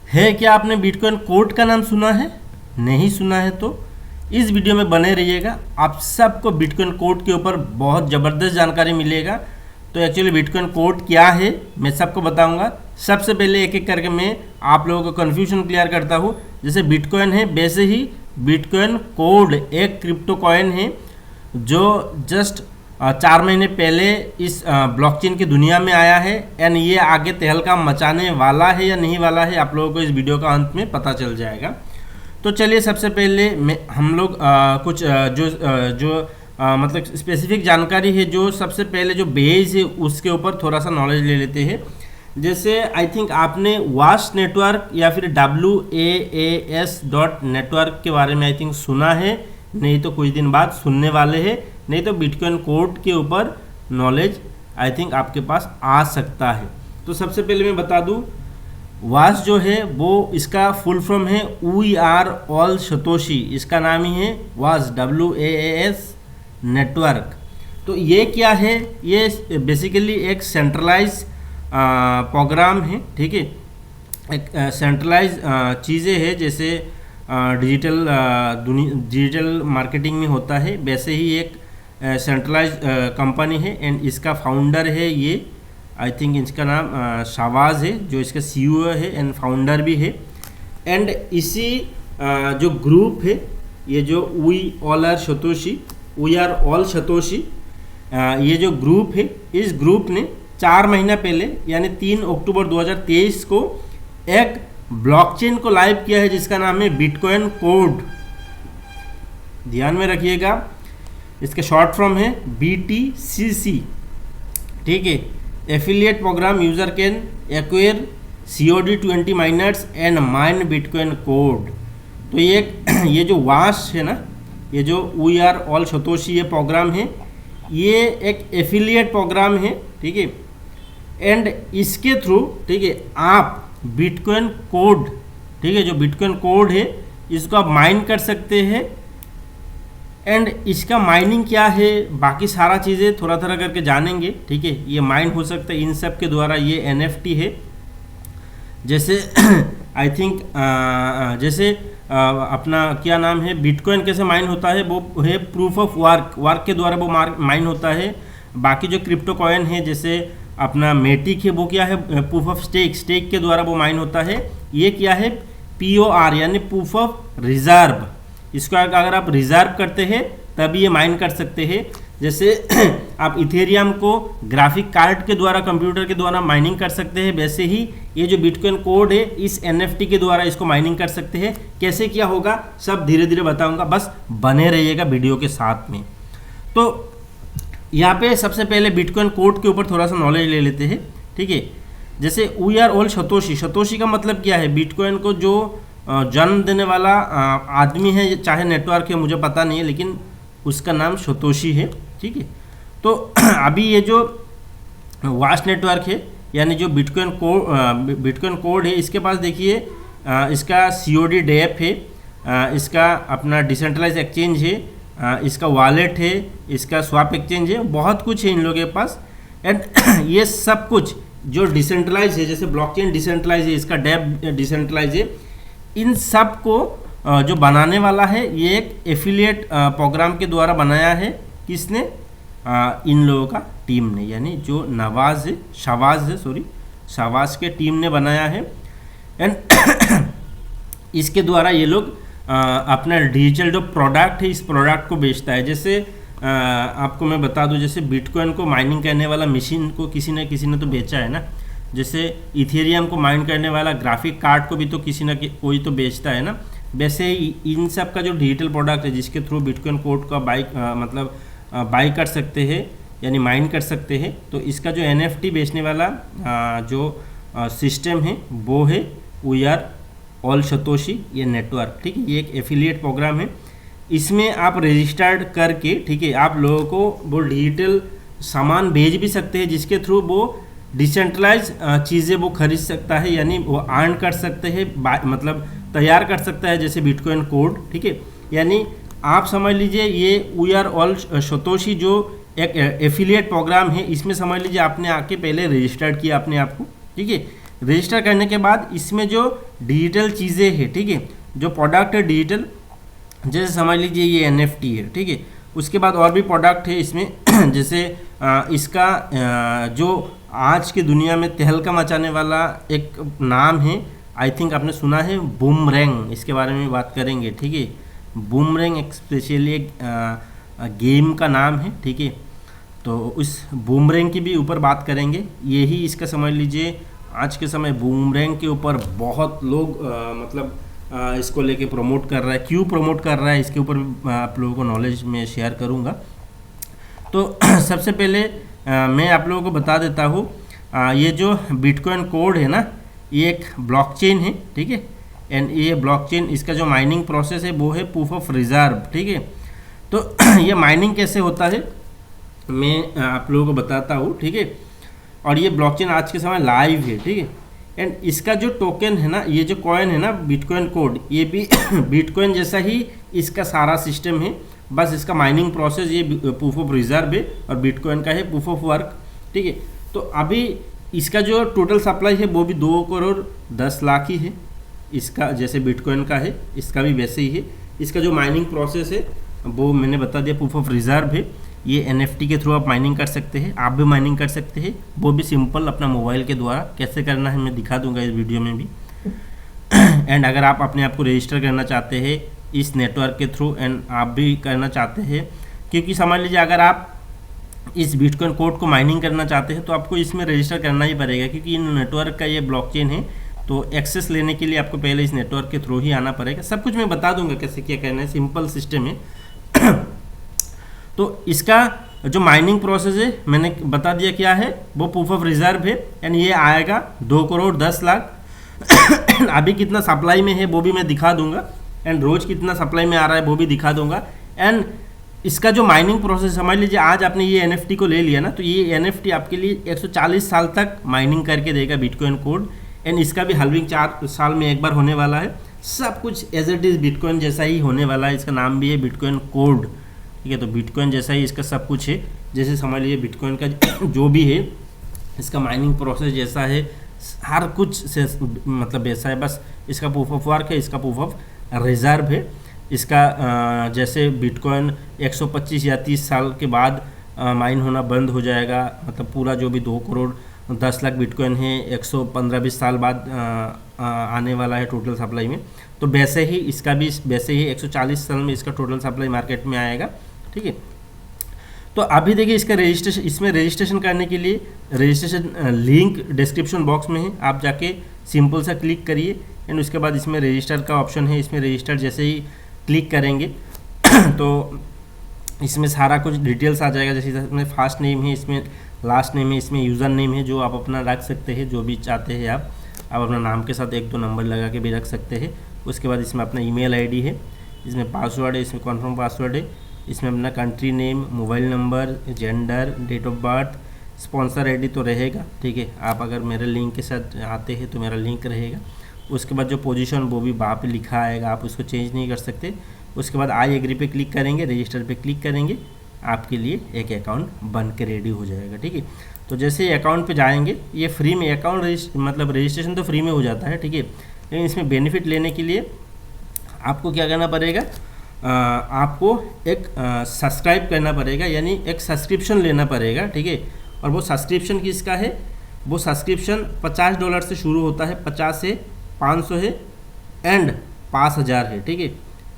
है क्या आपने बिटकॉइन कोड का नाम सुना है? नहीं सुना है तो इस वीडियो में बने रहिएगा। आप सबको बिटकॉइन कोड के ऊपर बहुत ज़बरदस्त जानकारी मिलेगा। तो एक्चुअली बिटकॉइन कोड क्या है मैं सबको बताऊंगा। सबसे पहले एक एक करके मैं आप लोगों को कन्फ्यूजन क्लियर करता हूँ। जैसे बिटकॉइन है वैसे ही बिटकॉइन कोड एक क्रिप्टो कॉइन है जो जस्ट 4 महीने पहले इस ब्लॉकचेन की दुनिया में आया है। एंड ये आगे तहलका मचाने वाला है या नहीं वाला है आप लोगों को इस वीडियो का अंत में पता चल जाएगा। तो चलिए सबसे पहले हम लोग कुछ मतलब स्पेसिफिक जानकारी है जो सबसे पहले जो बेस है उसके ऊपर थोड़ा सा नॉलेज ले लेते हैं। जैसे आई थिंक आपने वास्ट नेटवर्क या फिर WAAS.network के बारे में आई थिंक सुना है, नहीं तो कुछ दिन बाद सुनने वाले हैं, नहीं तो बिटकॉइन कोड के ऊपर नॉलेज आई थिंक आपके पास आ सकता है। तो सबसे पहले मैं बता दूं वास जो है वो इसका फुल फॉर्म है वी आर ऑल सतोशी। इसका नाम ही है वास WAAS नेटवर्क। तो ये क्या है? ये बेसिकली एक सेंट्रलाइज प्रोग्राम है, ठीक है। एक सेंट्रलाइज चीज़ें हैं जैसे डिजिटल मार्केटिंग में होता है वैसे ही एक सेंट्रलाइज कंपनी है। एंड इसका फाउंडर है ये आई थिंक इसका नाम शाहबाज है जो इसका CEO है एंड फाउंडर भी है। एंड इसी जो ग्रुप है ये जो वी आर ऑल सतोशी ये जो ग्रुप है इस ग्रुप ने 4 महीना पहले यानी 3 अक्टूबर 2023 को एक ब्लॉकचेन को लाइव किया है जिसका नाम है बिटकॉइन कोड। ध्यान में रखिएगा इसका शॉर्ट फॉर्म है BTCC, ठीक है। Affiliate program user can acquire COD20 miners and mine bitcoin code. तो ये जो वाश है ना, ये जो वी आर ऑल सतोशी ये प्रोग्राम है, ये एक एफिलिएट प्रोग्राम है, ठीक है। एंड इसके थ्रू, ठीक है, आप बिटकॉइन कोड, ठीक है, जो बिटकॉइन कोड है इसको आप माइन कर सकते हैं। एंड इसका माइनिंग क्या है बाकी सारा चीज़ें थोड़ा थोड़ा करके जानेंगे, ठीक है। ये माइन हो सकता है इन सब के द्वारा। ये NFT है जैसे आई थिंक जैसे अपना क्या नाम है बिटकॉइन कैसे माइन होता है वो है प्रूफ ऑफ वर्क के द्वारा वो माइन होता है। बाकी जो क्रिप्टो कॉइन है जैसे अपना मेटिक है वो क्या है प्रूफ ऑफ स्टेक के द्वारा वो माइन होता है। ये क्या है POR यानी प्रूफ ऑफ रिजर्व। इसको अगर आप रिजर्व करते हैं तभी ये माइन कर सकते हैं। जैसे आप इथेरियम को ग्राफिक कार्ड के द्वारा कंप्यूटर के द्वारा माइनिंग कर सकते हैं वैसे ही ये जो बिटकॉइन कोड है इस NFT के द्वारा इसको माइनिंग कर सकते हैं। कैसे क्या होगा सब धीरे धीरे बताऊंगा, बस बने रहिएगा वीडियो के साथ में। तो यहाँ पे सबसे पहले बिटकॉइन कोड के ऊपर थोड़ा सा नॉलेज ले लेते हैं, ठीक है। जैसे वी आर ऑल सतोशी का मतलब क्या है? बिटकॉइन को जो जन्म देने वाला आदमी है चाहे नेटवर्क है मुझे पता नहीं है लेकिन उसका नाम सतोशी है, ठीक है। तो अभी ये जो वास्ट नेटवर्क है यानी जो बिटकॉइन कोड है इसके पास देखिए इसका COD डेप है, इसका अपना डिसेंट्रलाइज एक्सचेंज है, इसका वॉलेट है, इसका स्वैप एक्सचेंज है, बहुत कुछ है इन लोगों के पास। एंड ये सब कुछ जो डिसेंट्रलाइज है जैसे ब्लॉकचेन डिसेंट्रलाइज है, इसका डेप डिसेंट्रलाइज है, इन सब को जो बनाने वाला है ये एक एफिलिएट प्रोग्राम के द्वारा बनाया है। किसने? इन लोगों का टीम ने, यानी जो शाहबाज के टीम ने बनाया है। एंड इसके द्वारा ये लोग अपना डिजिटल जो प्रोडक्ट है इस प्रोडक्ट को बेचता है। जैसे आपको मैं बता दूं जैसे बिटकॉइन को माइनिंग करने वाला मशीन को किसी ने तो बेचा है ना। जैसे इथेरियम को माइन करने वाला ग्राफिक कार्ड को भी तो किसी न कोई तो बेचता है ना। वैसे इन सब का जो डिजिटल प्रोडक्ट है जिसके थ्रू बिटकॉइन कोड का बाई कर सकते हैं यानी माइन कर सकते हैं, तो इसका जो NFT बेचने वाला जो सिस्टम है वो है वी आर ऑल सतोशी ये नेटवर्क, ठीक है। ये एक एफिलिएट प्रोग्राम है। इसमें आप रजिस्टर्ड करके, ठीक है, आप लोगों को वो डिजिटल सामान भेज भी सकते हैं जिसके थ्रू वो डिसेंट्रलाइज चीज़ें वो खरीद सकता है यानी वो अर्न कर सकते हैं, मतलब तैयार कर सकता है जैसे बिटकॉइन कोड, ठीक है। यानी आप समझ लीजिए ये वी आर ऑल सतोशी जो एक एफिलिएट प्रोग्राम है इसमें समझ लीजिए आपने आके पहले रजिस्टर्ड किया अपने आप को, ठीक है। रजिस्टर करने के बाद इसमें जो डिजिटल चीज़ें हैं, ठीक है, जो प्रोडक्ट है डिजिटल, जैसे समझ लीजिए ये NFT है, ठीक है, उसके बाद और भी प्रोडक्ट है इसमें जैसे इसका जो आज की दुनिया में तहलका मचाने वाला एक नाम है, आई थिंक आपने सुना है, बूमरैंग, इसके बारे में बात करेंगे, ठीक है। बूमरैंग एक स्पेशली एक गेम का नाम है, ठीक है, तो उस बूमरैंग की भी ऊपर बात करेंगे। यही इसका समझ लीजिए आज के समय बूमरैंग के ऊपर बहुत लोग इसको लेके प्रमोट कर रहा है। क्यों प्रमोट कर रहा है इसके ऊपर आप लोगों को नॉलेज में शेयर करूंगा। तो सबसे पहले मैं आप लोगों को बता देता हूँ, ये जो बिटकॉइन कोड है ना, ये एक ब्लॉकचेन है, ठीक है, एंड ये ब्लॉकचेन इसका जो माइनिंग प्रोसेस है वो है प्रूफ ऑफ रिजर्व, ठीक है। तो ये माइनिंग कैसे होता है मैं आप लोगों को बताता हूँ, ठीक है। और ये ब्लॉकचेन आज के समय लाइव है, ठीक है, एंड इसका जो टोकन है ना, ये जो कॉइन है ना बिटकॉइन कोड, ये भी बिटकॉइन जैसा ही इसका सारा सिस्टम है, बस इसका माइनिंग प्रोसेस ये प्रूफ ऑफ रिजर्व है और बिटकॉइन का है प्रूफ ऑफ वर्क, ठीक है। तो अभी इसका जो टोटल सप्लाई है वो भी 2,10,00,000 ही है इसका, जैसे बिटकॉइन का है इसका भी वैसे ही है। इसका जो माइनिंग प्रोसेस है वो मैंने बता दिया, प्रूफ ऑफ रिजर्व है। ये NFT के थ्रू आप माइनिंग कर सकते हैं, आप भी माइनिंग कर सकते हैं, वो भी सिंपल अपना मोबाइल के द्वारा। कैसे करना है मैं दिखा दूंगा इस वीडियो में भी। एंड अगर आप अपने आप को रजिस्टर करना चाहते हैं इस नेटवर्क के थ्रू, एंड आप भी करना चाहते हैं, क्योंकि समझ लीजिए अगर आप इस बिटकॉइन कोड को माइनिंग करना चाहते हैं तो आपको इसमें रजिस्टर करना ही पड़ेगा, क्योंकि इन नेटवर्क का ये ब्लॉकचेन है। तो एक्सेस लेने के लिए आपको पहले इस नेटवर्क के थ्रू ही आना पड़ेगा। सब कुछ मैं बता दूंगा कैसे क्या करना है, सिंपल सिस्टम है। तो इसका जो माइनिंग प्रोसेस है मैंने बता दिया क्या है, वो प्रूफ ऑफ रिजर्व है, एंड ये आएगा 2,10,00,000। अभी कितना सप्लाई में है वो भी मैं दिखा दूंगा, एंड रोज़ कितना सप्लाई में आ रहा है वो भी दिखा दूंगा। एंड इसका जो माइनिंग प्रोसेस, समझ लीजिए आज आपने ये NFT को ले लिया ना, तो ये NFT आपके लिए 140 साल तक माइनिंग करके देगा बिटकॉइन कोड, एंड इसका भी हल्विंग 4 साल में एक बार होने वाला है। सब कुछ एज इट इज़ बिटकॉइन जैसा ही होने वाला है। इसका नाम भी है बिटकॉइन कोड, ठीक है। तो बिटकॉइन जैसा ही इसका सब कुछ है, जैसे समझ लीजिए बिटकॉइन का जो भी है इसका माइनिंग प्रोसेस जैसा है, हर कुछ से वैसा है, बस इसका प्रूफ ऑफ वर्क है, इसका प्रूफ ऑफ रिजर्व है। इसका जैसे बिटकॉइन 125 या 30 साल के बाद माइन होना बंद हो जाएगा, मतलब पूरा जो भी 2,10,00,000 बिटकॉइन है 115-20 साल बाद आने वाला है टोटल सप्लाई में। तो वैसे ही इसका भी वैसे ही 140 साल में इसका टोटल सप्लाई मार्केट में आएगा, ठीक है। तो अभी देखिए इसका रजिस्ट्रेशन, इसमें रजिस्ट्रेशन करने के लिए रजिस्ट्रेशन लिंक डिस्क्रिप्शन बॉक्स में है, आप जाके सिंपल सा क्लिक करिए, एंड उसके बाद इसमें रजिस्टर का ऑप्शन है, इसमें रजिस्टर जैसे ही क्लिक करेंगे तो इसमें सारा कुछ डिटेल्स आ जाएगा। जैसे इसमें फर्स्ट नेम है, इसमें लास्ट नेम है, इसमें यूज़र नेम है जो आप अपना रख सकते हैं, जो भी चाहते हैं आप अपना नाम के साथ 1-2 नंबर लगा के भी रख सकते हैं। उसके बाद इसमें अपना ईमेल आईडी है, इसमें पासवर्ड है, इसमें कन्फर्म पासवर्ड है, इसमें अपना country name, mobile number, gender, date of birth, sponsor ID तो रहेगा, ठीक है। आप अगर मेरे लिंक के साथ आते हैं तो मेरा लिंक रहेगा। उसके बाद जो पोजीशन वो भी वहाँ पे लिखा आएगा, आप उसको चेंज नहीं कर सकते। उसके बाद आई एग्री पे क्लिक करेंगे, रजिस्टर पे क्लिक करेंगे, आपके लिए एक अकाउंट बन के रेडी हो जाएगा, ठीक है। तो जैसे ही अकाउंट पे जाएंगे, ये फ्री में अकाउंट रजिस्ट्रेशन तो फ्री में हो जाता है, ठीक है, लेकिन इसमें बेनिफिट लेने के लिए आपको क्या करना पड़ेगा, आपको एक सब्सक्राइब करना पड़ेगा, यानी एक सब्सक्रिप्शन लेना पड़ेगा, ठीक है। और वो सब्सक्रिप्शन किसका है, वो सब्सक्रिप्शन $50 से शुरू होता है, 50 से 500 है, एंड 5,000 है, ठीक है।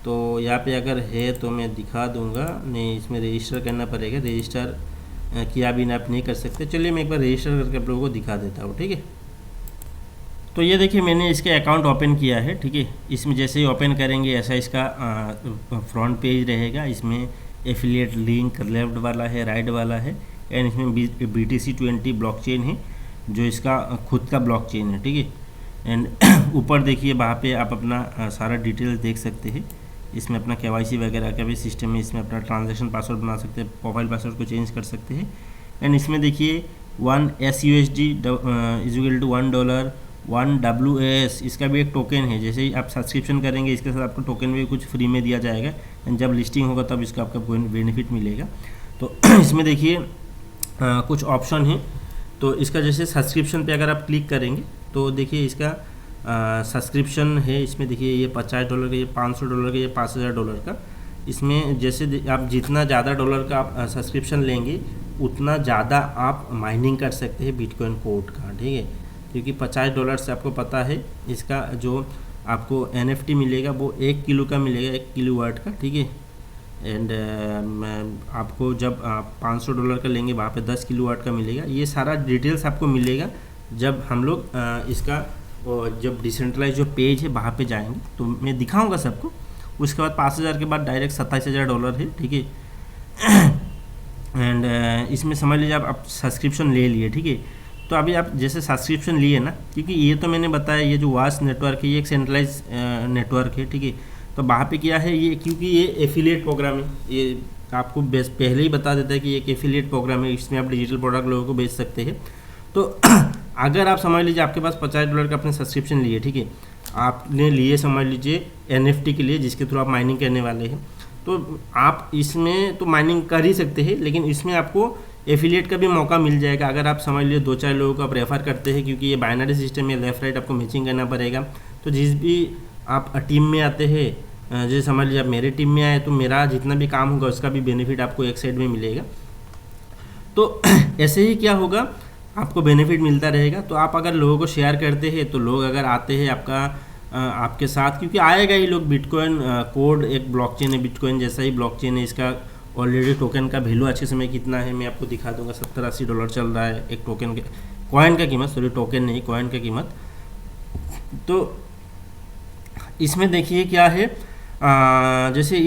तो यहाँ पे अगर है तो मैं दिखा दूंगा, नहीं इसमें रजिस्टर करना पड़ेगा, रजिस्टर किया बिना आप नहीं कर सकते। चलिए मैं एक बार रजिस्टर करके आप लोगों को दिखा देता हूँ, ठीक है। तो ये देखिए मैंने इसके अकाउंट ओपन किया है, ठीक है। इसमें जैसे ही ओपन करेंगे ऐसा इसका फ्रंट पेज रहेगा। इसमें एफिलिएट लिंक लेफ्ट वाला है, राइट वाला है, एंड इसमें BTC20 ब्लॉकचेन है जो इसका खुद का ब्लॉकचेन है, ठीक है। एंड ऊपर देखिए वहाँ पे आप अपना सारा डिटेल्स देख सकते हैं। इसमें अपना KYC वगैरह का भी सिस्टम है, इसमें अपना ट्रांजैक्शन पासवर्ड बना सकते हैं, प्रोफाइल पासवर्ड को चेंज कर सकते हैं। एंड इसमें देखिए 1 SUSD = $1, 1 WAS इसका भी एक टोकन है। जैसे ही आप सब्सक्रिप्शन करेंगे इसके साथ आपको टोकन भी कुछ फ्री में दिया जाएगा, एंड जब लिस्टिंग होगा तब इसका आपका बेनिफिट मिलेगा। तो इसमें देखिए कुछ ऑप्शन है। तो इसका जैसे सब्सक्रिप्शन पे अगर आप क्लिक करेंगे तो देखिए इसका सब्सक्रिप्शन है, इसमें देखिए ये $50 का, ये $500 का, ये $5000 का। इसमें जैसे आप जितना ज़्यादा डॉलर का आप सब्सक्रिप्शन लेंगे उतना ज़्यादा आप माइनिंग कर सकते हैं बिटकॉइन कोड का, ठीक है। क्योंकि $50 से आपको पता है इसका जो आपको NFT मिलेगा वो 1 किलो का मिलेगा, 1 किलोवाट का, ठीक है। एंड आपको जब आप $500 का लेंगे वहाँ पे 10 किलोवाट का मिलेगा। ये सारा डिटेल्स आपको मिलेगा जब हम लोग इसका जब डिसेंट्रलाइज जो पेज है वहाँ पे जाएंगे तो मैं दिखाऊंगा सबको। उसके बाद 5000 के बाद डायरेक्ट $27000 है, ठीक है। एंड इसमें समझ लीजिए आप सब्सक्रिप्शन ले लिए, ठीक है। तो अभी आप जैसे सब्सक्रिप्शन लिए ना, क्योंकि ये तो मैंने बताया ये जो वास्ट नेटवर्क है ये एक सेंट्रलाइज नेटवर्क है, ठीक है। तो वहाँ पे क्या है ये, क्योंकि ये एफिलिएट प्रोग्राम है, ये आपको पहले ही बता देता है कि ये एक एफिलिएट प्रोग्राम है, इसमें आप डिजिटल प्रोडक्ट लोगों को बेच सकते हैं। तो अगर आप समझ लीजिए आपके पास $50 का अपने सब्सक्रिप्शन लिए, ठीक है, आपने लिए समझ लीजिए NFT के लिए जिसके थ्रू आप माइनिंग करने वाले हैं, तो आप इसमें तो माइनिंग कर ही सकते हैं, लेकिन इसमें आपको एफिलिएट का भी मौका मिल जाएगा। अगर आप समझ लीजिए 2-4 लोगों को आप रेफ़र करते हैं, क्योंकि ये बाइनरी सिस्टम है, लेफ़्ट राइट आपको मैचिंग करना पड़ेगा। तो जिस भी आप टीम में आते हैं, जैसे समझ लीजिए आप मेरे टीम में आए तो मेरा जितना भी काम होगा उसका भी बेनिफिट आपको एक साइड में मिलेगा। तो ऐसे ही क्या होगा, आपको बेनिफिट मिलता रहेगा। तो आप अगर लोगों को शेयर करते हैं तो लोग अगर आते हैं आपके साथ, क्योंकि आएगा ही लोग। बिटकॉइन कोड एक ब्लॉकचेन है, बिटकॉइन जैसा ही ब्लॉकचेन है। इसका ऑलरेडी टोकन का वैल्यू आज के समय कितना है मैं आपको दिखा दूंगा। $70-80 चल रहा है एक टोकन के, कॉइन का कीमत, सॉरी टोकन नहीं, कॉइन का कीमत। तो इसमें देखिए क्या है, जैसे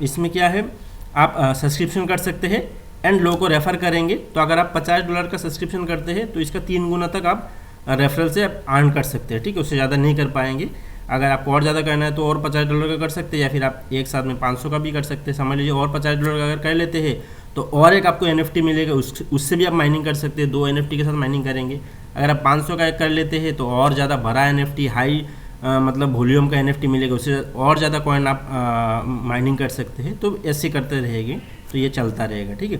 इसमें क्या है, आप सब्सक्रिप्शन कर सकते हैं एंड लोगों को रेफ़र करेंगे। तो अगर आप $50 का सब्सक्रिप्शन करते हैं तो इसका 3 गुना तक आप रेफरल से आप अर्न कर सकते हैं, ठीक है। उससे ज़्यादा नहीं कर पाएंगे। अगर आपको और ज़्यादा करना है तो और $50 का कर सकते हैं, या फिर आप एक साथ में 500 का भी कर सकते हैं। समझ लीजिए और $50 का अगर कर लेते हैं तो और एक आपको NFT मिलेगा, उससे भी आप माइनिंग कर सकते हैं। 2 NFT के साथ माइनिंग करेंगे। अगर आप 500 का एक कर लेते हैं तो और ज़्यादा बड़ा NFT, हाई मतलब वॉल्यूम का NFT मिलेगा, उससे और ज़्यादा कॉइन आप माइनिंग कर सकते हैं। तो ऐसे करते रहेंगे तो ये चलता रहेगा, ठीक है।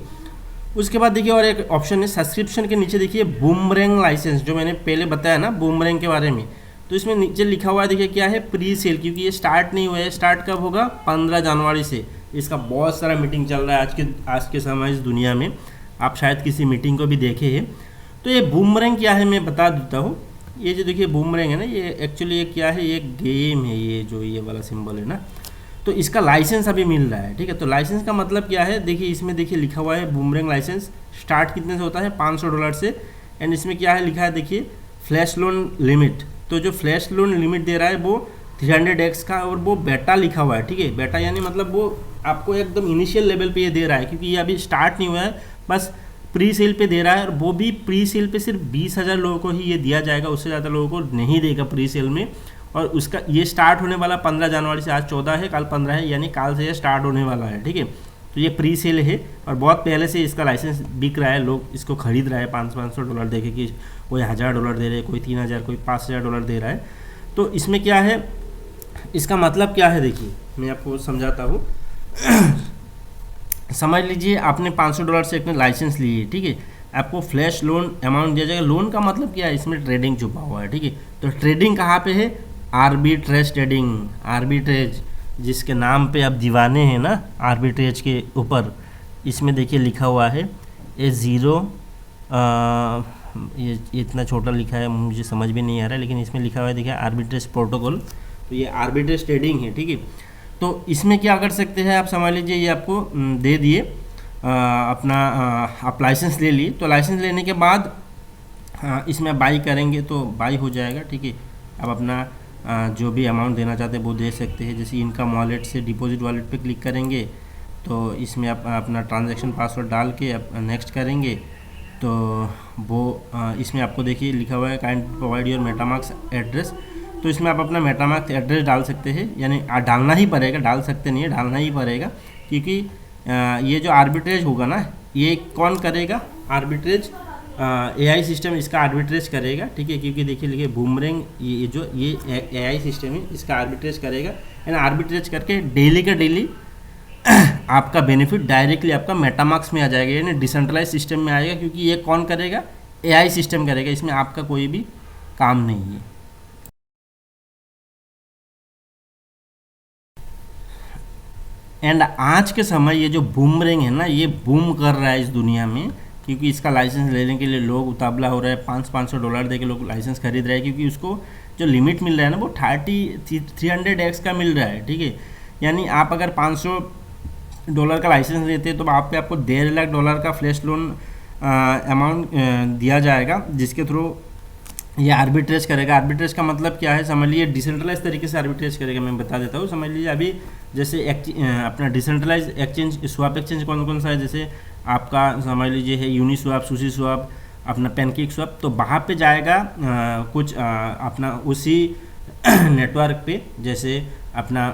उसके बाद देखिए और एक ऑप्शन है सब्सक्रिप्शन के नीचे, देखिए बूमरैंग लाइसेंस, जो मैंने पहले बताया ना बूमरैंग के बारे में। तो इसमें नीचे लिखा हुआ है, देखिए क्या है, प्री सेल, क्योंकि ये स्टार्ट नहीं हुआ है। स्टार्ट कब होगा? 15 जनवरी से। इसका बहुत सारा मीटिंग चल रहा है आज के समय इस दुनिया में। आप शायद किसी मीटिंग को भी देखे हैं। तो ये बूमरैंग क्या है मैं बता देता हूँ। ये जो देखिए बूमरैंग है ना, ये एक्चुअली ये क्या है, ये गेम है, ये जो ये वाला सिंबल है ना। तो इसका लाइसेंस अभी मिल रहा है, ठीक है। तो लाइसेंस का मतलब क्या है, देखिए इसमें देखिए लिखा हुआ है बूमरैंग लाइसेंस स्टार्ट कितने से होता है, $500 से। एंड इसमें क्या है लिखा है, देखिए फ्लैश लोन लिमिट। तो जो फ्लैश लोन लिमिट दे रहा है वो 300x का, और वो बेटा लिखा हुआ है, ठीक है। बेटा यानी मतलब वो आपको एकदम इनिशियल लेवल पे ये दे रहा है, क्योंकि ये अभी स्टार्ट नहीं हुआ है, बस प्री सेल पे दे रहा है। और वो भी प्री सेल पे सिर्फ 20,000 लोगों को ही ये दिया जाएगा, उससे ज़्यादा लोगों को नहीं देगा प्री सेल में। और उसका ये स्टार्ट होने वाला 15 जनवरी से। आज 14 है, कल 15 है, यानी कल से ये स्टार्ट होने वाला है, ठीक है। तो ये प्री सेल है और बहुत पहले से इसका लाइसेंस बिक रहा है, लोग इसको खरीद रहा है $500 देके, कि कोई $1000 दे रहे हैं, कोई 3000, कोई $5000 दे रहा है। तो इसमें क्या है, इसका मतलब क्या है, देखिए मैं आपको समझाता हूँ। समझ लीजिए आपने $500 से अपने लाइसेंस लिए, ठीक है। आपको फ्लैश लोन अमाउंट दिया जाएगा। लोन का मतलब क्या है, इसमें ट्रेडिंग छुपा हुआ है, ठीक है। तो ट्रेडिंग कहाँ पे है, आर्बिट्रेज ट्रेडिंग, आर्बिट्रेज जिसके नाम पे आप दीवाने हैं ना, आर्बिट्रेज के ऊपर। इसमें देखिए लिखा हुआ है A0, ये इतना छोटा लिखा है मुझे समझ भी नहीं आ रहा है, लेकिन इसमें लिखा हुआ है देखिए आर्बिट्रेज प्रोटोकॉल। तो ये आर्बिट्रेज ट्रेडिंग है, ठीक है। तो इसमें क्या कर सकते हैं आप, समझ लीजिए ये आपको दे दिए अपना, आप लाइसेंस ले लिए। तो लाइसेंस लेने के बाद इसमें बाई करेंगे तो बाई हो जाएगा, ठीक है। आप अपना जो भी अमाउंट देना चाहते हैं वो दे सकते हैं। जैसे इनकम वॉलेट से डिपॉजिट वॉलेट पे क्लिक करेंगे तो इसमें आप अपना ट्रांजैक्शन पासवर्ड डाल के आप नेक्स्ट करेंगे तो वो इसमें आपको देखिए लिखा हुआ है kind provide your MetaMask address. तो इसमें आप अपना मेटामास्क एड्रेस डाल सकते हैं, यानी डालना ही पड़ेगा, डाल सकते नहीं है, डालना ही पड़ेगा। क्योंकि ये जो आर्बिट्रेज होगा ना, ये कौन करेगा, आर्बिट्रेज AI सिस्टम इसका आर्बिट्रेज करेगा, ठीक है। क्योंकि देखिए लिखिए बूमरैंग, ये जो ये AI सिस्टम है इसका आर्बिट्रेज करेगा। एंड आर्बिट्रेज करके डेली का डेली आपका बेनिफिट डायरेक्टली आपका मेटामास्क में आ जाएगा, यानी डिसेंट्रलाइज सिस्टम में आएगा। क्योंकि ये कौन करेगा, AI सिस्टम करेगा, इसमें आपका कोई भी काम नहीं है। एंड आज के समय ये जो बूमरैंग है ना, ये बूम कर रहा है इस दुनिया में, क्योंकि इसका लाइसेंस लेने के लिए लोग उतावला हो रहे हैं। $500 दे के लोग लाइसेंस खरीद रहे हैं, क्योंकि उसको जो लिमिट मिल रहा है ना वो 300x का मिल रहा है, ठीक है। यानी आप अगर $500 का लाइसेंस लेते हैं तो आप पे आपको $1.5 लाख का फ्लैश लोन अमाउंट दिया जाएगा, जिसके थ्रू ये आर्बिट्रेज करेगा। आर्बिट्रेज का मतलब क्या है, समझ लीजिए डिसेंट्रलाइज तरीके से आर्बिट्रेज करेगा। मैं बता देता हूँ, समझ लीजिए अभी जैसे अपना डिसेंट्रलाइज एक्सचेंज, स्वैप एक्सचेंज कौन कौन सा है, जैसे आपका समझ लीजिए है यूनिस्वैप, सुशी स्वैप, अपना पैनकेक स्वैप। तो वहाँ पे जाएगा कुछ अपना उसी नेटवर्क पे, जैसे अपना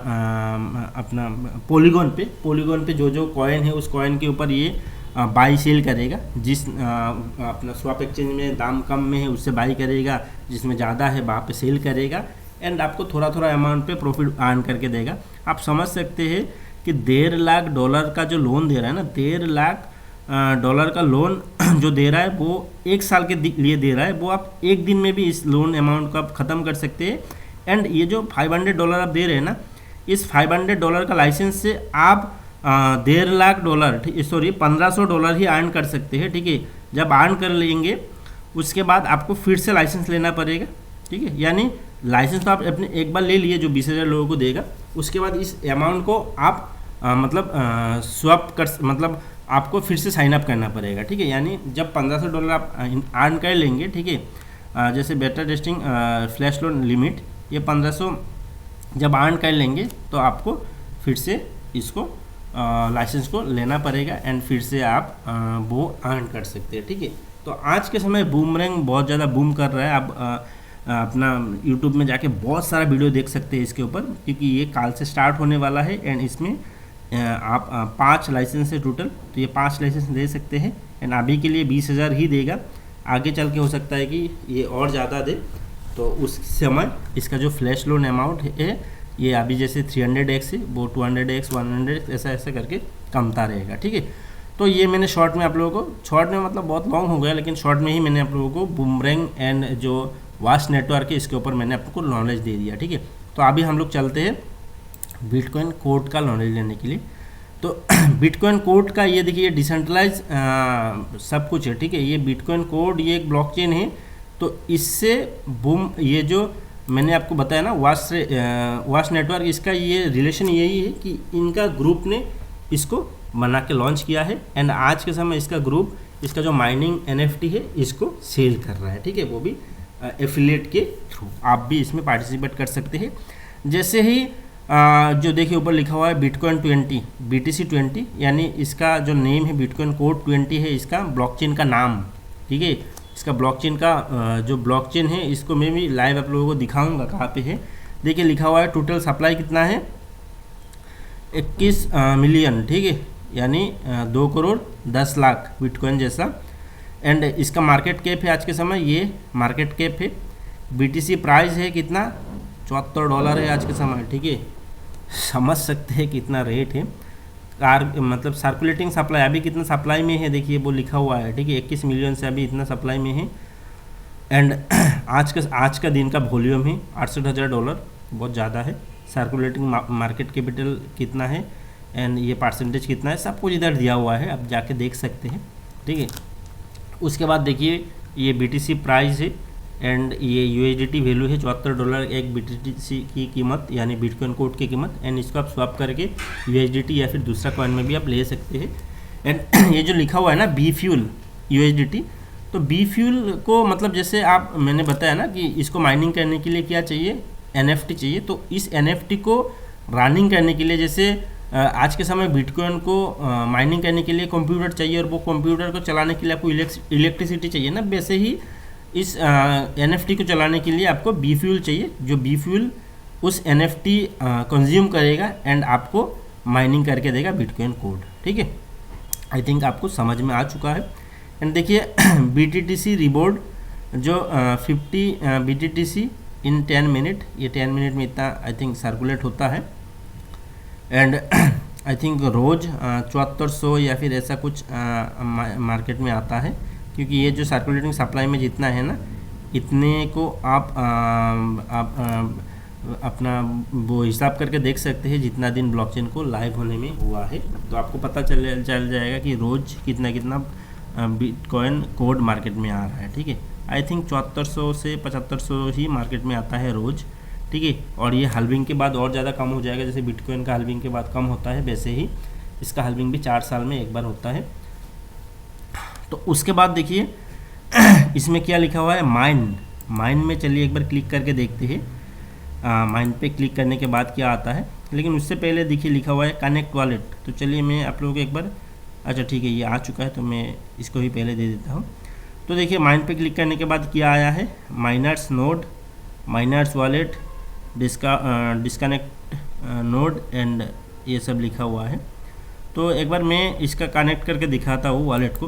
पॉलीगॉन पे जो कॉइन है उस कॉइन के ऊपर ये बाई सेल करेगा। जिस अपना स्वैप एक्सचेंज में दाम कम में है उससे बाई करेगा, जिसमें ज़्यादा है वहाँ पे सेल करेगा, एंड आपको थोड़ा थोड़ा अमाउंट पे प्रॉफिट अर्न करके देगा। आप समझ सकते हैं कि $1.5 लाख का जो लोन दे रहा है ना, $1.5 लाख का लोन जो दे रहा है वो 1 साल के लिए दे रहा है। वो आप 1 दिन में भी इस लोन अमाउंट को आप ख़त्म कर सकते हैं। एंड ये जो $500 आप दे रहे हैं ना, इस $500 का लाइसेंस से आप $1.5 लाख सॉरी $1500 ही अर्न कर सकते हैं, ठीक है। जब अर्न कर लेंगे उसके बाद आपको फिर से लाइसेंस लेना पड़ेगा, ठीक है। यानी लाइसेंस तो आप अपने एक बार ले लिए जो 20,000 लोगों को देगा, उसके बाद इस अमाउंट को आप स्वैप कर, मतलब आपको फिर से साइन अप करना पड़ेगा, ठीक है। यानी जब $1500 आप अर्न कर लेंगे, ठीक है, जैसे बेटा टेस्टिंग फ्लैश लोन लिमिट ये 1500 जब अर्न कर लेंगे तो आपको फिर से इसको लाइसेंस को लेना पड़ेगा, एंड फिर से आप वो अर्न कर सकते हैं, ठीक है। तो आज के समय बूमरैंग बहुत ज़्यादा बूम कर रहा है। आप अपना यूट्यूब में जाके बहुत सारा वीडियो देख सकते हैं इसके ऊपर, क्योंकि ये काल से स्टार्ट होने वाला है। एंड इसमें आप 5 लाइसेंस है टोटल, तो ये 5 लाइसेंस ले सकते हैं। एंड अभी के लिए 20,000 ही देगा, आगे चल के हो सकता है कि ये और ज़्यादा दे, तो उस समय इसका जो फ्लैश लोन अमाउंट है ये अभी जैसे 300x है वो 200x 100x ऐसा करके कमता रहेगा, ठीक है। तो ये मैंने शॉर्ट में आप लोगों को, शॉर्ट में मतलब बहुत लॉन्ग हो गया, लेकिन शॉर्ट में ही मैंने आप लोगों को बूमरैंग एंड जो वास्ट नेटवर्क है इसके ऊपर मैंने आपको नॉलेज दे दिया, ठीक है। तो अभी हम लोग चलते हैं बिटकॉइन कोड का नॉलेज लेने के लिए। तो बिटकॉइन कोड का ये देखिए डिसेंट्रलाइज सब कुछ है, ठीक है। ये बिटकॉइन कोड ये एक ब्लॉकचेन है, तो इससे बूम ये जो मैंने आपको बताया ना वास्ट नेटवर्क, इसका ये रिलेशन यही है कि इनका ग्रुप ने इसको बना के लॉन्च किया है। एंड आज के समय इसका ग्रुप इसका जो माइनिंग NFT है इसको सेल कर रहा है, ठीक है, वो भी एफिलिएट के थ्रू। आप भी इसमें पार्टिसिपेट कर सकते हैं। जैसे ही जो देखिए ऊपर लिखा हुआ है बिटकॉइन 20 BTC20, यानी इसका जो नेम है बिटकॉइन कोड 20 है इसका ब्लॉकचेन का नाम, ठीक है। इसका ब्लॉकचेन का जो ब्लॉकचेन है इसको मैं भी लाइव आप लोगों को दिखाऊंगा कहाँ पे है। देखिए लिखा हुआ है टोटल सप्लाई कितना है 21 मिलियन, ठीक है, यानी 2,10,00,000 बिटकॉइन जैसा। एंड इसका मार्केट कैप है आज के समय, ये मार्केट कैप है। BTC प्राइस है कितना $74 है आज के समय, ठीक है। समझ सकते हैं कितना रेट है। मतलब सर्कुलेटिंग सप्लाई अभी कितना सप्लाई में है देखिए वो लिखा हुआ है, ठीक है, 21 मिलियन से अभी इतना सप्लाई में है। एंड आज का दिन का वॉल्यूम है $68,000, बहुत ज़्यादा है। सर्कुलेटिंग मार्केट कैपिटल कितना है एंड ये परसेंटेज कितना है सब कुछ इधर दिया हुआ है, आप जाके देख सकते हैं, ठीक है। उसके बाद देखिए ये BTC प्राइस है एंड ये USDT वैल्यू है $74 एक BTC की कीमत, यानी बिटकॉइन कोड की कीमत। एंड इसको आप स्वैप करके USDT या फिर दूसरा कॉइन में भी आप ले सकते हैं। एंड ये जो लिखा हुआ है ना बी फ्यूल USDT, तो बी फ्यूल को मतलब जैसे आप मैंने बताया ना कि इसको माइनिंग करने के लिए क्या चाहिए, NFT चाहिए। तो इस NFT को रनिंग करने के लिए जैसे आज के समय बिटकॉइन को माइनिंग करने के लिए कंप्यूटर चाहिए और वो कंप्यूटर को चलाने के लिए आपको इलेक्ट्रिसिटी चाहिए ना, वैसे ही इस NFT को चलाने के लिए आपको बी फ्यूल चाहिए, जो बी फ्यूल उस NFT कंज्यूम करेगा एंड आपको माइनिंग करके देगा बिटकॉइन कोड, ठीक है। आई थिंक आपको समझ में आ चुका है। एंड देखिए BTTC रिवॉर्ड जो 50 BTTC इन 10 मिनट, ये 10 मिनट में इतना आई थिंक सर्कुलेट होता है। एंड आई थिंक रोज़ 7400 या फिर ऐसा कुछ मार्केट में आता है, क्योंकि ये जो सर्कुलेटिंग सप्लाई में जितना है ना इतने को आप अपना वो हिसाब करके देख सकते हैं जितना दिन ब्लॉकचेन को लाइव होने में हुआ है। तो आपको पता चल जाएगा कि रोज़ कितना कितना बिटकॉइन कोड मार्केट में आ रहा है। ठीक है, आई थिंक 7400 से 7500 ही मार्केट में आता है रोज़। ठीक है, और ये हल्विंग के बाद और ज़्यादा कम हो जाएगा। जैसे बिटकॉइन का हल्विंग के बाद कम होता है, वैसे ही इसका हल्विंग भी 4 साल में एक बार होता है। तो उसके बाद देखिए इसमें क्या लिखा हुआ है, माइन में चलिए एक बार क्लिक करके देखते हैं। माइन पे क्लिक करने के बाद क्या आता है, लेकिन उससे पहले देखिए लिखा हुआ है कनेक्ट वॉलेट। तो चलिए मैं आप लोगों को एक बार, अच्छा ठीक है ये आ चुका है तो मैं इसको ही पहले दे देता हूँ। तो देखिए माइन पे क्लिक करने के बाद क्या आया है, miners node, miners wallet, disconnect node and ये सब लिखा हुआ है। तो एक बार मैं इसका कनेक्ट करके दिखाता हूँ वॉलेट को।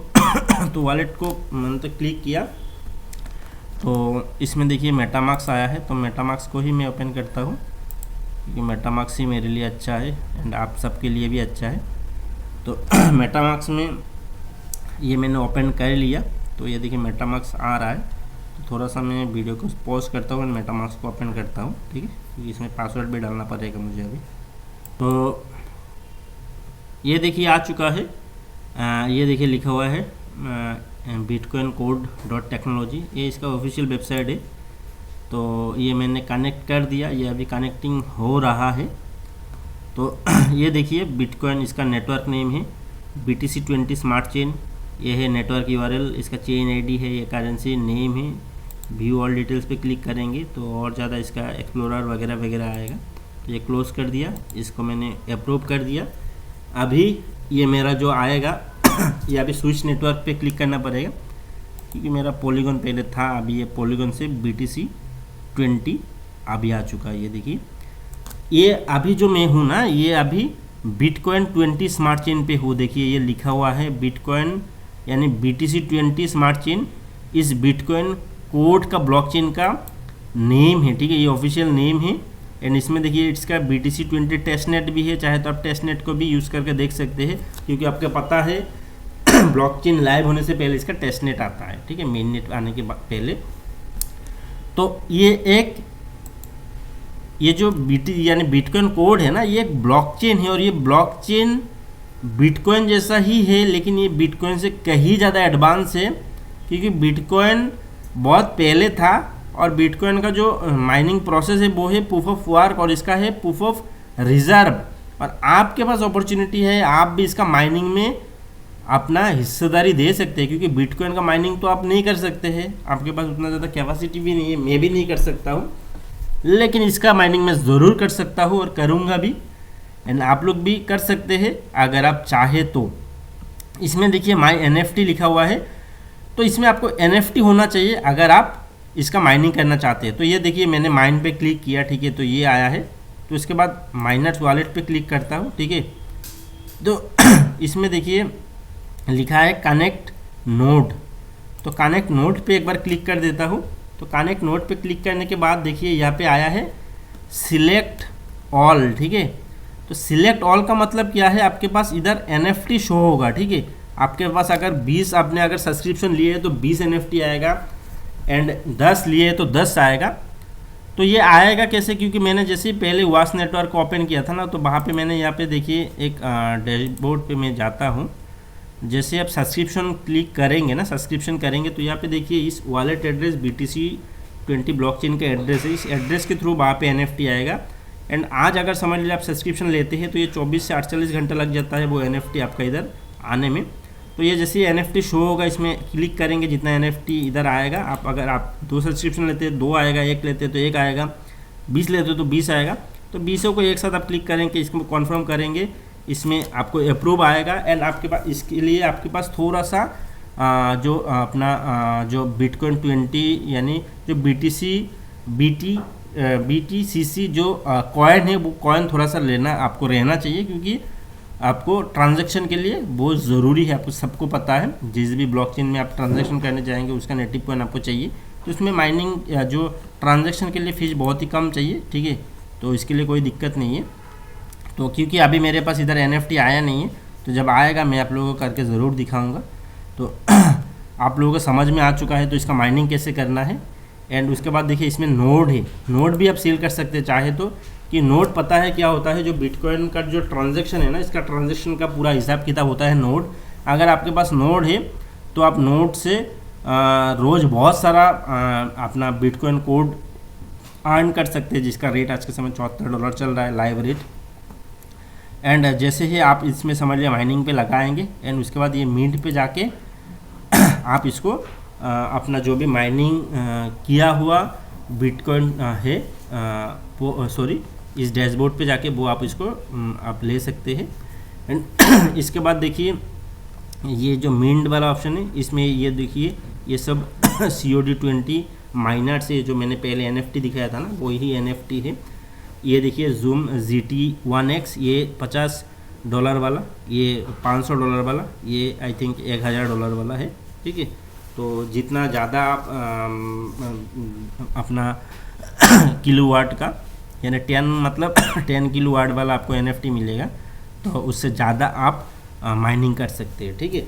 तो वॉलेट को मैंने तो क्लिक किया तो इसमें देखिए मेटामार्क्स आया है। तो मेटामार्क्स को ही मैं ओपन करता हूँ क्योंकि मेटामार्क्स ही मेरे लिए अच्छा है एंड आप सबके लिए भी अच्छा है। तो मेटामार्क्स में ये मैंने ओपन कर लिया। तो ये देखिए मेटामार्क्स आ रहा है। तो थोड़ा सा मैं वीडियो को पॉज करता हूँ एंड मेटामार्क्स को ओपन करता हूँ। ठीक है, क्योंकि इसमें पासवर्ड भी डालना पड़ेगा मुझे अभी। तो ये देखिए आ चुका है। ये देखिए लिखा हुआ है बिटकॉइन कोड डॉट टेक्नोलॉजी, ये इसका ऑफिशियल वेबसाइट है। तो ये मैंने कनेक्ट कर दिया, ये अभी कनेक्टिंग हो रहा है। तो ये देखिए बिटकॉइन इसका नेटवर्क नेम है BTC20 स्मार्ट चेन, ये है नेटवर्क URL, इसका चेन ID है, ये करेंसी नेम है। व्यू ऑल डिटेल्स पे क्लिक करेंगे तो और ज़्यादा इसका एक्सप्लोरर वगैरह वगैरह आएगा। तो ये क्लोज़ कर दिया, इसको मैंने अप्रूव कर दिया। अभी ये मेरा जो आएगा ये अभी स्विच नेटवर्क पे क्लिक करना पड़ेगा क्योंकि मेरा पॉलीगॉन पहले था, अभी ये पॉलीगॉन से BTC20 अभी आ चुका है। ये देखिए ये अभी जो मैं हूँ ना, ये अभी बिटकॉइन 20 स्मार्ट चेन पे हूँ। देखिए ये लिखा हुआ है बिटकॉइन यानी BTC20 स्मार्ट चेन, इस बिटकॉइन कोड का ब्लॉकचेन का नेम है। ठीक है, ये ऑफिशियल नेम है एंड इसमें देखिए इसका BTC20 टेस्टनेट भी है। चाहे तो आप टेस्टनेट को भी यूज़ करके देख सकते हैं क्योंकि आपको पता है ब्लॉकचेन लाइव होने से पहले इसका टेस्टनेट आता है। ठीक है, मेन नेट आने के बाद पहले। तो ये जो यानी बिटकॉइन कोड है ना, ये एक ब्लॉकचेन है और ये ब्लॉकचेन बिटकॉइन जैसा ही है, लेकिन ये बिटकॉइन से कहीं ज़्यादा एडवांस है क्योंकि बिटकॉइन बहुत पहले था और बिटकॉइन का जो माइनिंग प्रोसेस है वो है प्रूफ ऑफ वर्क और इसका है प्रूफ ऑफ रिजर्व। और आपके पास अपॉर्चुनिटी है, आप भी इसका माइनिंग में अपना हिस्सेदारी दे सकते हैं क्योंकि बिटकॉइन का माइनिंग तो आप नहीं कर सकते हैं, आपके पास उतना ज़्यादा कैपेसिटी भी नहीं है, मैं भी नहीं कर सकता हूँ, लेकिन इसका माइनिंग मैं ज़रूर कर सकता हूँ और करूँगा भी एंड आप लोग भी कर सकते हैं अगर आप चाहे तो। इसमें देखिए माई NFT लिखा हुआ है, तो इसमें आपको NFT होना चाहिए अगर आप इसका माइनिंग करना चाहते हैं। तो ये देखिए मैंने माइन पे क्लिक किया, ठीक है, तो ये आया है। तो इसके बाद माइनर्स वॉलेट पे क्लिक करता हूँ। ठीक है, तो इसमें देखिए लिखा है कनेक्ट नोड, तो कनेक्ट नोड पे एक बार क्लिक कर देता हूँ। तो कनेक्ट नोड पे क्लिक करने के बाद देखिए यहाँ पे आया है सिलेक्ट ऑल। ठीक है, तो सिलेक्ट ऑल का मतलब क्या है, आपके पास इधर NFT शो होगा। ठीक है, आपके पास अगर 20 आपने अगर सब्सक्रिप्शन लिए है तो 20 NFT आएगा एंड 10 लिए तो 10 आएगा। तो ये आएगा कैसे, क्योंकि मैंने जैसे ही पहले वास नेटवर्क ओपन किया था ना, तो वहाँ पे मैंने यहाँ पे देखिए एक डैशबोर्ड पे मैं जाता हूँ। जैसे आप सब्सक्रिप्शन क्लिक करेंगे ना, सब्सक्रिप्शन करेंगे तो यहाँ पे देखिए इस वॉलेट एड्रेस BTC20 ब्लॉकचेन का एड्रेस है, इस एड्रेस के थ्रू वहाँ पे NFT आएगा। एंड आज अगर समझ लीजिए आप सब्सक्रिप्शन लेते हैं तो ये 24 से 48 घंटा लग जाता है वो NFT आपका इधर आने में। तो ये जैसे NFT शो होगा, इसमें क्लिक करेंगे जितना NFT इधर आएगा, आप अगर आप 2 सब्सक्रिप्शन लेते हैं 2 आएगा, 1 लेते हैं तो 1 आएगा, 20 लेते हो तो 20 आएगा। तो 20 को एक साथ आप क्लिक करेंगे, इसको कॉन्फर्म करेंगे, इसमें आपको अप्रूव आएगा एंड आपके पास इसके लिए आपके पास थोड़ा सा जो अपना जो बिटकॉइन 20 यानी जो BTCC जो कॉइन है वो कॉइन थोड़ा सा लेना आपको रहना चाहिए क्योंकि आपको ट्रांजैक्शन के लिए बहुत ज़रूरी है। आपको सबको पता है जिस भी ब्लॉकचेन में आप ट्रांजैक्शन करने जाएंगे उसका नेटिव कॉइन आपको चाहिए। तो उसमें माइनिंग जो ट्रांजैक्शन के लिए फ़ीस बहुत ही कम चाहिए। ठीक है, तो इसके लिए कोई दिक्कत नहीं है। तो क्योंकि अभी मेरे पास इधर NFT आया नहीं है, तो जब आएगा मैं आप लोगों को करके ज़रूर दिखाऊँगा। तो आप लोगों को समझ में आ चुका है तो इसका माइनिंग कैसे करना है एंड उसके बाद देखिए इसमें नोड है, नोड भी आप सेल कर सकते हैं चाहे तो, कि नोड पता है क्या होता है, जो बिटकॉइन का जो ट्रांजैक्शन है ना, इसका ट्रांजैक्शन का पूरा हिसाब किताब होता है नोड। अगर आपके पास नोड है तो आप नोड से रोज़ बहुत सारा अपना बिटकॉइन कोड अर्न कर सकते हैं, जिसका रेट आज के समय $74 चल रहा है लाइव रेट। एंड जैसे ही आप इसमें समझ लिया माइनिंग पे लगाएंगे एंड उसके बाद ये मिंट पे जाके आप इसको अपना जो भी माइनिंग किया हुआ बिटकॉइन है वो इस डैशबोर्ड पे जाके वो आप इसको आप ले सकते हैं। एंड इसके बाद देखिए ये जो मिंट वाला ऑप्शन है, इसमें ये देखिए ये सब COD20 माइनर से जो मैंने पहले NFT दिखाया था ना, वही NFT है। ये देखिए जूम GT1X, ये $50 वाला, ये $500 वाला, ये आई थिंक $1000 वाला है, ठीक है। तो जितना ज़्यादा आप अपना किलोवाट का यानी 10 किलोवाट वाला आपको NFT मिलेगा, तो उससे ज़्यादा आप माइनिंग कर सकते हैं, ठीक है।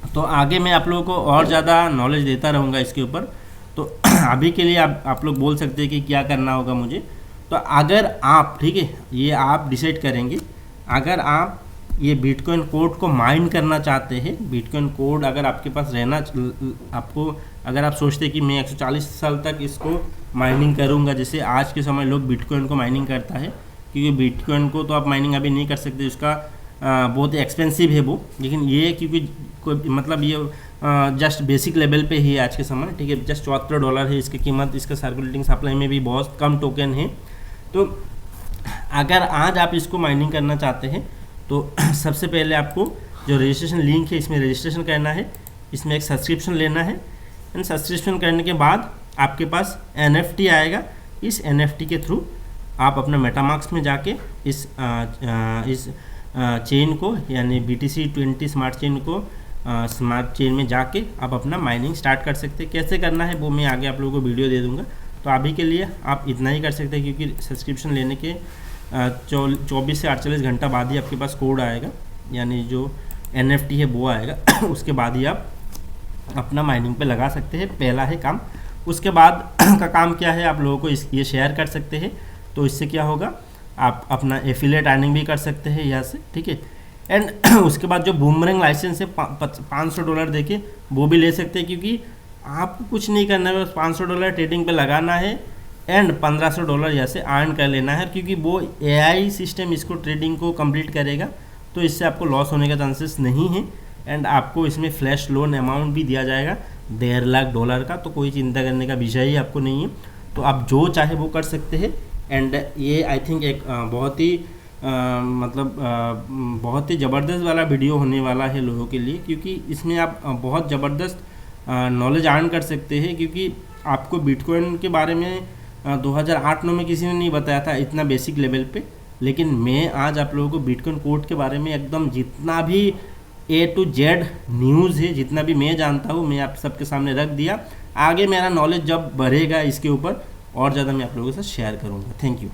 तो आगे मैं आप लोगों को और ज़्यादा नॉलेज देता रहूँगा इसके ऊपर। तो अभी के लिए आप लोग बोल सकते हैं कि क्या करना होगा मुझे। तो अगर आप, ठीक है, ये आप डिसाइड करेंगे, अगर आप ये बिटकॉइन कोड को माइन करना चाहते हैं, बिटकॉइन कोड अगर आपके पास रहना, आपको अगर आप सोचते हैं कि मैं 140 साल तक इसको माइनिंग करूंगा, जैसे आज के समय लोग बिटकॉइन को माइनिंग करता है, क्योंकि बिटकॉइन को तो आप माइनिंग अभी नहीं कर सकते, उसका बहुत एक्सपेंसिव है वो। लेकिन ये क्योंकि कोई मतलब ये जस्ट बेसिक लेवल पे ही है आज के समय, ठीक है, जस्ट $74 है इसकी कीमत। इसका सर्कुलेटिंग सप्लाई में भी बहुत कम टोकन है। तो अगर आज आप इसको माइनिंग करना चाहते हैं तो सबसे पहले आपको जो रजिस्ट्रेशन लिंक है इसमें रजिस्ट्रेशन करना है, इसमें एक सब्सक्रिप्शन लेना है। एंड सब्सक्रिप्शन करने के बाद आपके पास NFT आएगा। इस NFT के थ्रू आप अपना मेटामास्क में जाके इस चेन को यानी BTC20 स्मार्ट चेन को स्मार्ट चेन में जाके आप अपना माइनिंग स्टार्ट कर सकते हैं। कैसे करना है वो मैं आगे आप लोगों को वीडियो दे दूंगा। तो अभी के लिए आप इतना ही कर सकते हैं, क्योंकि सब्सक्रिप्शन लेने के 24 से 48 घंटा बाद ही आपके पास कोड आएगा, यानी जो NFT है वो आएगा। उसके बाद ही आप अपना माइनिंग पे लगा सकते हैं। पहला है काम। उसके बाद का काम क्या है, आप लोगों को ये शेयर कर सकते हैं। तो इससे क्या होगा, आप अपना एफिलिएट अर्निंग भी कर सकते हैं यहाँ से, ठीक है। एंड उसके बाद जो बूमरैंग लाइसेंस है $500 देके वो भी ले सकते हैं, क्योंकि आपको कुछ नहीं करना है, बस $500 ट्रेडिंग पे लगाना है एंड $1500 यहाँ से अर्न कर लेना है, क्योंकि वो AI सिस्टम इसको ट्रेडिंग को कंप्लीट करेगा। तो इससे आपको लॉस होने का चांसेस नहीं है। एंड आपको इसमें फ्लैश लोन अमाउंट भी दिया जाएगा $1.5 लाख का। तो कोई चिंता करने का विषय ही आपको नहीं है। तो आप जो चाहे वो कर सकते हैं। एंड ये आई थिंक एक बहुत ही बहुत ही ज़बरदस्त वाला वीडियो होने वाला है लोगों के लिए, क्योंकि इसमें आप बहुत ज़बरदस्त नॉलेज अर्न कर सकते हैं। क्योंकि आपको बिटकॉइन के बारे में 2008-9 में किसी ने नहीं बताया था इतना बेसिक लेवल पे, लेकिन मैं आज आप लोगों को बिटकॉइन कोड के बारे में एकदम जितना भी A to Z न्यूज़ है, जितना भी मैं जानता हूँ, मैं आप सबके सामने रख दिया। आगे मेरा नॉलेज जब बढ़ेगा इसके ऊपर और ज़्यादा मैं आप लोगों के साथ शेयर करूँगा। Thank you.